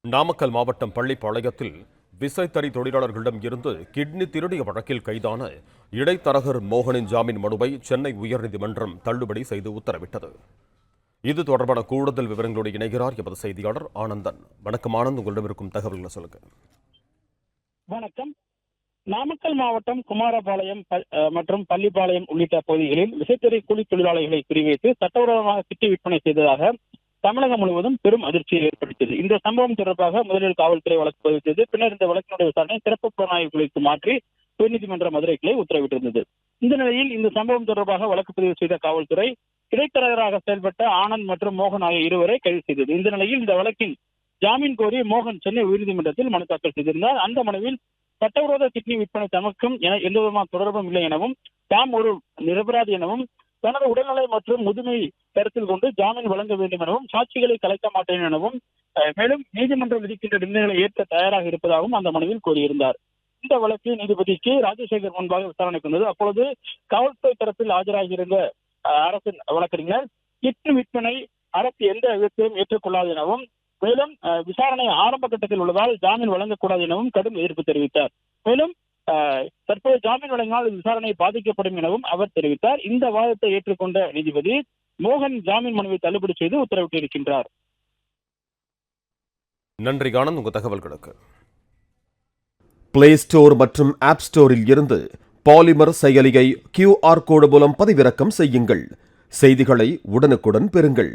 நாமக்கல் மாவட்டம் பள்ளிப்பாளையத்தில் விசைத்தறி தொழிலாளர்களிடம் இருந்து கிட்னி திருடிய வழக்கில் கைதான இடைத்தரகர் மோகனின் ஜாமீன் மனுவை சென்னை உயர்நீதிமன்றம் தள்ளுபடி செய்து உத்தரவிட்டது. இது தொடர்பான கூடுதல் விவரங்களோடு இணைகிறார் எமது செய்தியாளர் ஆனந்தன். வணக்கம் ஆனந்த், உங்களிடம் இருக்கும் தகவல்களை சொல்லுங்க. வணக்கம். நாமக்கல் மாவட்டம் குமாரபாளையம் மற்றும் பள்ளிப்பாளையம் உள்ளிட்ட பகுதிகளில் விசைத்தறி கூலி தொழிலாளர்களை குறிவைத்து சட்டவிரோதமாக சிட்டி விற்பனை செய்ததாக தமிழகம் முழுவதும் பெரும் அதிர்ச்சியை ஏற்படுத்தியது. இந்த சம்பவம் தொடர்பாக முதலில் காவல்துறை வழக்கு பதிவு செய்து பின்னர் இந்த வழக்கினுடைய விசாரணை சிறப்பு புலனாய்வு குழுக்கு மாற்றி உயர்நீதிமன்ற மதுரை கிளை உத்தரவிட்டிருந்தது. இந்த நிலையில் இந்த சம்பவம் தொடர்பாக வழக்கு பதிவு செய்த காவல்துறை இடைத்தரகராக செயல்பட்ட ஆனந்த் மற்றும் மோகன் ஆகிய இருவரை கைது செய்தது. இந்த நிலையில் இந்த வழக்கில் ஜாமீன் கோரி மோகன் சென்னை உயர்நீதிமன்றத்தில் மனு தாக்கல் செய்திருந்தார். அந்த மனுவில் சட்டவிரோத கிட்னி விற்பனை தமக்கும் என எந்தவிதமான தொடர்பும் இல்லை எனவும் தாம் ஒரு நிரபராதி எனவும் தனது உடல்நிலை மற்றும் முதுமை கருத்தில் கொண்டு ஜாமீன் வழங்க வேண்டும் எனவும் சாட்சிகளை கலைக்க மாட்டேன் எனவும் மேலும் நீதிமன்றம் விதிக்கின்ற நிர்ணயங்களை ஏற்க தயாராக இருப்பதாகவும் அந்த மனுவில் கூறியிருந்தார். இந்த வழக்கு நீதிபதி ராஜசேகர் முன்பாக விசாரணைக்கு வந்தது. அப்பொழுது காவல்துறை தரப்பில் ஆஜராகியிருந்த அரசின் வழக்கறிஞர் கிட்னி விற்பனை அரசு எந்த விதத்திலும் ஏற்றுக்கொள்ளாது எனவும் மேலும் விசாரணை ஆரம்ப கட்டத்தில் உள்ளதால் ஜாமீன் வழங்கக்கூடாது எனவும் கடும் எதிர்ப்பு தெரிவித்தார். மேலும் தற்போது ஜாமீன் வழங்கினால் விசாரணை பாதிக்கப்படும் எனவும் அவர் தெரிவித்தார். இந்த வாதத்தை ஏற்றுக்கொண்ட நீதிபதி மோகன் ஜாமீன் மனுவை தள்ளுபடி செய்து உத்தரவிட்டிருக்கின்றார். நன்றி ஆனந்த், உங்க தகவல்களுக்கு. பிளே ஸ்டோர் மற்றும் ஆப் ஸ்டோரில் இருந்து பாலிமர் செயலியை QR கோடு மூலம் பதிவிறக்கம் செய்யுங்கள். செய்திகளை உடனுக்குடன் பெறுங்கள்.